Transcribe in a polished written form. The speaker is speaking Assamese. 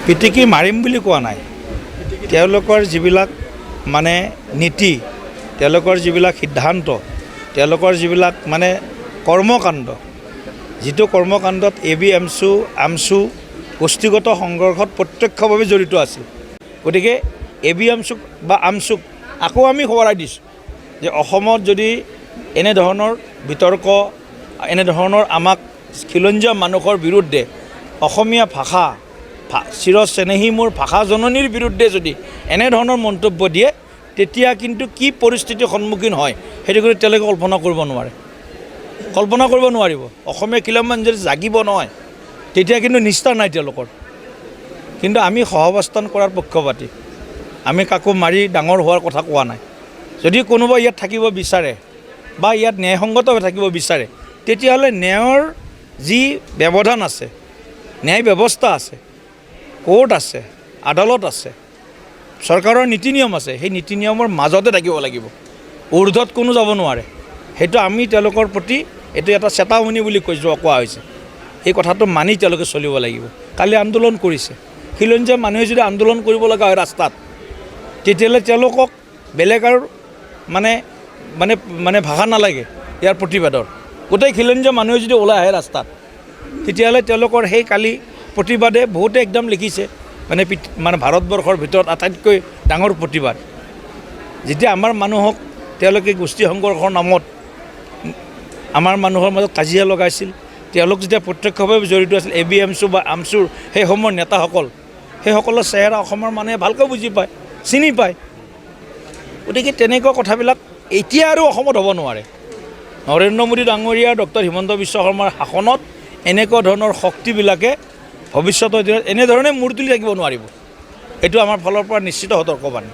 পিটিকি মাৰিম বুলি কোৱা নাই। তেওঁলোকৰ যিবিলাক মানে নীতি, তেওঁলোকৰ যিবিলাক সিদ্ধান্ত, তেওঁলোকৰ যিবিলাক মানে কৰ্মকাণ্ড, যিটো কৰ্মকাণ্ডত আমছু গোষ্ঠীগত সংঘৰ্ষত প্ৰত্যক্ষভাৱে জড়িত আছিল। গতিকে আমছুক আকৌ আমি সোঁৱৰাই দিছোঁ যে অসমত যদি এনেধৰণৰ বিতৰ্ক, এনেধৰণৰ আমাক খিলঞ্জীয়া মানুহৰ বিৰুদ্ধে অসমীয়া ভাষা চিৰচেনেহী মোৰ ভাষা জননীৰ বিৰুদ্ধে যদি এনেধৰণৰ মন্তব্য দিয়ে, তেতিয়া কিন্তু কি পৰিস্থিতিৰ সন্মুখীন হয় সেইটো কিন্তু তেওঁলোকে কল্পনা কৰিব নোৱাৰিব। অসমীয়া খিলঞ্জীয়া যদি জাগিব নহয়, তেতিয়া কিন্তু নিষ্ঠা নাই তেওঁলোকৰ। কিন্তু আমি সহাৱস্থান কৰাৰ পক্ষপাতী। আমি কাকো মাৰি ডাঙৰ হোৱাৰ কথা কোৱা নাই। যদি কোনোবা ইয়াত থাকিব বিচাৰে বা ইয়াত ন্যায়সংগতভাৱে থাকিব বিচাৰে, তেতিয়াহ'লে ন্যায়ৰ যি ব্যৱধান আছে, ন্যায় ব্যৱস্থা আছে, কোৰ্ট আছে, আদালত আছে, চৰকাৰৰ নীতি নিয়ম আছে, সেই নীতি নিয়মৰ মাজতে থাকিব লাগিব। ঊৰ্ধত কোনো যাব নোৱাৰে। সেইটো আমি তেওঁলোকৰ প্ৰতি এইটো এটা চেতাৱনী বুলি কোৱা হৈছে। এই কথাটো মানি তেওঁলোকে চলিব লাগিব। কালি আন্দোলন কৰিছে। খিলঞ্জীয়া মানুহে যদি আন্দোলন কৰিব লগা হয় ৰাস্তাত, তেতিয়াহ'লে তেওঁলোকক বেলেগ আৰু মানে ভাষা নালাগে ইয়াৰ প্ৰতিবাদৰ। গোটেই খিলঞ্জীয়া মানুহে যদি ওলাই আহে ৰাস্তাত, তেতিয়াহ'লে তেওঁলোকৰ সেই কালি প্ৰতিবাদে বহুতে একদম লিখিছে মানে ভাৰতবৰ্ষৰ ভিতৰত আটাইতকৈ ডাঙৰ প্ৰতিবাদ। যেতিয়া আমাৰ মানুহক তেওঁলোকে গোষ্ঠী সংঘৰ্ষৰ নামত আমাৰ মানুহৰ মাজত কাজিয়া লগাইছিল, তেওঁলোক যেতিয়া প্ৰত্যক্ষভাৱে জড়িত আছিল আমছু বা আমছুৰ সেই সময়ৰ নেতাসকল, সেইসকলৰ চেহেৰা অসমৰ মানুহে ভালকৈ বুজি পায়, চিনি পায়। গতিকে তেনেকুৱা কথাবিলাক এতিয়া আৰু অসমত হ'ব নোৱাৰে। নৰেন্দ্ৰ মোদী ডাঙৰীয়া, ডক্টৰ হিমন্ত বিশ্ব শৰ্মাৰ শাসনত এনেকুৱা ধৰণৰ শক্তিবিলাকে ভৱিষ্যতৰ দিনত এনেধৰণে মূৰ তুলি থাকিব নোৱাৰিব। এইটো আমাৰ ফালৰ পৰা নিশ্চিত সতৰ্কবাণী।